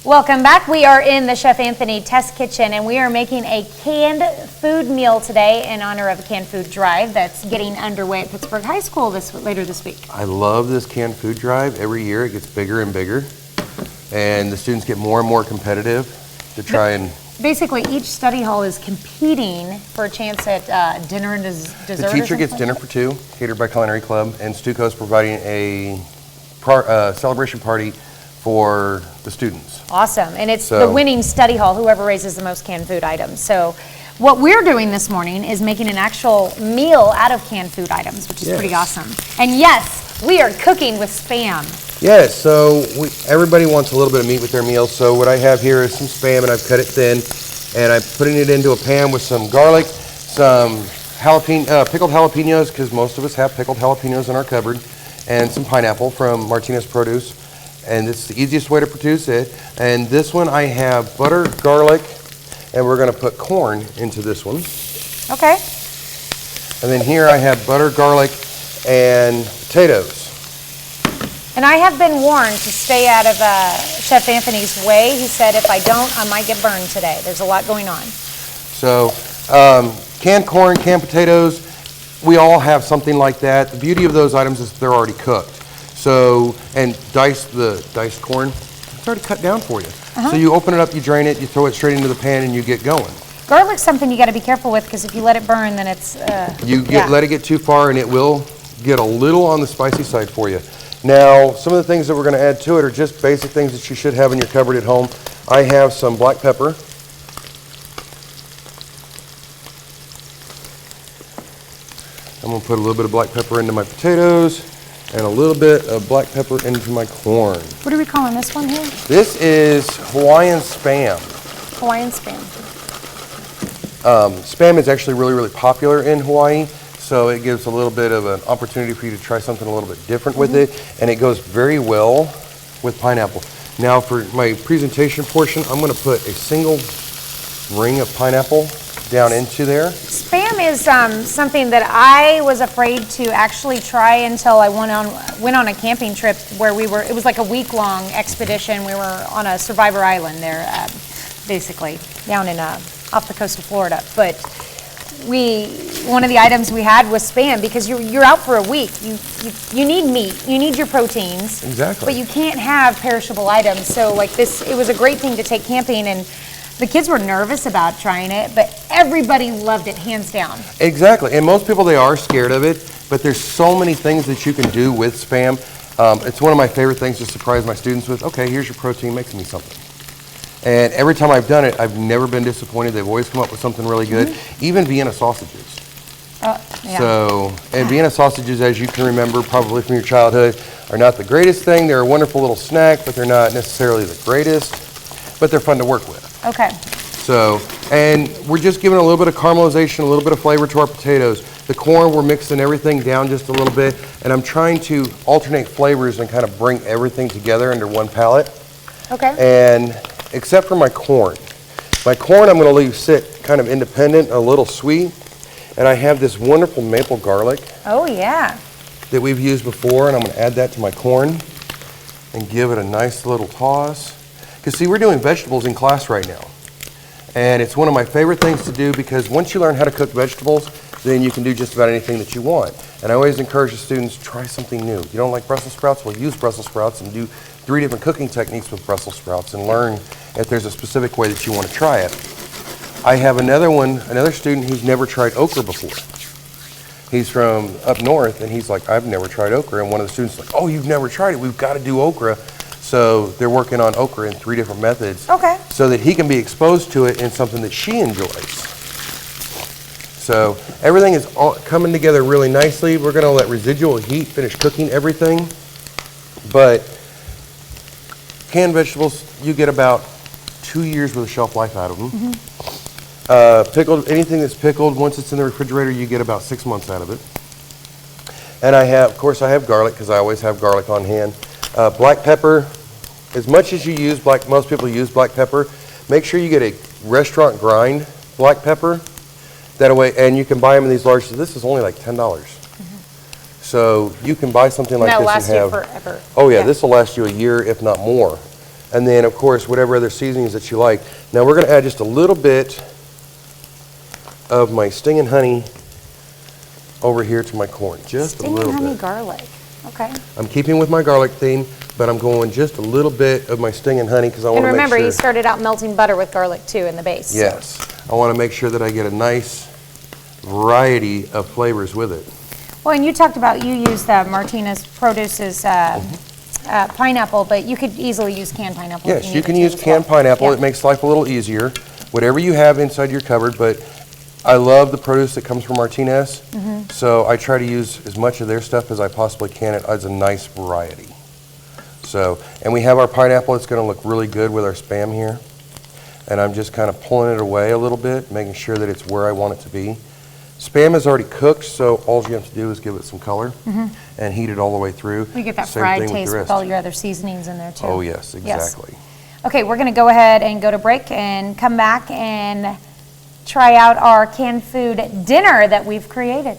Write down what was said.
Welcome back. We are in the Chef Anthony Test Kitchen, and we are making a canned food meal today in honor of a canned food drive that's getting underway at Pittsburgh High School later this week. I love this canned food drive. Every year it gets bigger and bigger, and the students get more and more competitive to try and... Basically, each study hall is competing for a chance at dinner and dessert. The teacher gets dinner for two, catered by Culinary Club, and Stuco's providing a celebration party for the students. Awesome, and it's the winning study hall, whoever raises the most canned food items. So what we're doing this morning is making an actual meal out of canned food items, which is pretty awesome. And yes, we are cooking with Spam. Yes, so everybody wants a little bit of meat with their meals, so what I have here is some Spam, and I've cut it thin, and I'm putting it into a pan with some garlic, some pickled jalapenos, because most of us have pickled jalapenos in our cupboard, and some pineapple from Martinez Produce. And it's the easiest way to produce it. And this one I have butter, garlic, and we're going to put corn into this one. Okay. And then here I have butter, garlic, and potatoes. And I have been warned to stay out of Chef Anthony's way. He said if I don't, I might get burned today. There's a lot going on. So canned corn, canned potatoes, we all have something like that. The beauty of those items is they're already cooked. So, and the diced corn, it's already cut down for you. So you open it up, you drain it, you throw it straight into the pan, and you get going. Garlic's something you got to be careful with, because if you let it burn, then it's let it get too far, and it will get a little on the spicy side for you. Now, some of the things that we're going to add to it are just basic things that you should have in your cupboard at home. I have some black pepper. I'm going to put a little bit of black pepper into my potatoes, and a little bit of black pepper into my corn. What are we calling this one here? This is Hawaiian Spam. Hawaiian Spam. Spam is actually really, really popular in Hawaii, so it gives a little bit of an opportunity for you to try something a little bit different with it, and it goes very well with pineapple. Now for my presentation portion, I'm going to put a single ring of pineapple down into there. Spam is something that I was afraid to actually try until I went on a camping trip where it was like a week-long expedition. We were on a survivor island there, basically, down in off the coast of Florida. But one of the items we had was Spam, because you're out for a week. You need meat, you need your proteins. Exactly. But you can't have perishable items. So like this, it was a great thing to take camping, and the kids were nervous about trying it, but everybody loved it, hands down. Exactly, and most people, they are scared of it, but there's so many things that you can do with Spam. It's one of my favorite things to surprise my students with. Okay, here's your protein, make me something. And every time I've done it, I've never been disappointed. They've always come up with something really good, even Vienna sausages. Yeah. So, and Vienna sausages, as you can remember probably from your childhood, are not the greatest thing. They're a wonderful little snack, but they're not necessarily the greatest, but they're fun to work with. Okay. So, and we're just giving a little bit of caramelization, a little bit of flavor to our potatoes. The corn, we're mixing everything down just a little bit, and I'm trying to alternate flavors and kind of bring everything together under one palette. Okay. And except for my corn. My corn I'm going to leave sit kind of independent, a little sweet, and I have this wonderful maple garlic. Oh, yeah. That we've used before, and I'm going to add that to my corn and give it a nice little toss. Because see, we're doing vegetables in class right now. And it's one of my favorite things to do, because once you learn how to cook vegetables, then you can do just about anything that you want. And I always encourage the students, try something new. You don't like Brussels sprouts? Well, use Brussels sprouts and do 3 different cooking techniques with Brussels sprouts and learn if there's a specific way that you want to try it. I have another student who's never tried okra before. He's from up north, and he's like, I've never tried okra. And one of the students is like, oh, you've never tried it? We've got to do okra. So they're working on okra in 3 different methods, so that he can be exposed to it in something that she enjoys. So everything is all coming together really nicely. We're going to let residual heat finish cooking everything. But canned vegetables, you get about 2 years worth of shelf life out of them. Pickled, anything that's pickled, once it's in the refrigerator, you get about 6 months out of it. And of course, I have garlic, because I always have garlic on hand. Black pepper, as much as you use most people use black pepper, make sure you get a restaurant grind black pepper. That way, and you can buy them in these large, this is only like $10. So you can buy something like this and have. That'll last you forever. Oh yeah, this will last you a year, if not more. And then, of course, whatever other seasonings that you like. Now we're going to add just a little bit of my stinging honey over here to my corn. Just a little Stinging honey bit. garlic. Okay. I'm keeping with my garlic theme, but I'm going just a little bit of my stinging honey because I want And to make remember, sure. you started out melting butter with garlic too in the base. so- Yes. I want to make sure that I get a nice variety of flavors with it. Well, and you talked about you use the Martinez Produce's pineapple, but you could easily use canned pineapple. if Yes, you needed can to use as canned well. pineapple. Yeah. It makes life a little easier. Whatever you have inside your cupboard, but I love the produce that comes from Martinez, so I try to use as much of their stuff as I possibly can. It adds a nice variety. So, and we have our pineapple. It's going to look really good with our Spam here. And I'm just kind of pulling it away a little bit, making sure that it's where I want it to be. Spam is already cooked, so all you have to do is give it some color and heat it all the way through. You get that Same fried thing taste the with rest. all your other seasonings in there too. Oh, yes, exactly. Okay, we're going to go ahead and go to break and come back and try out our canned food dinner that we've created.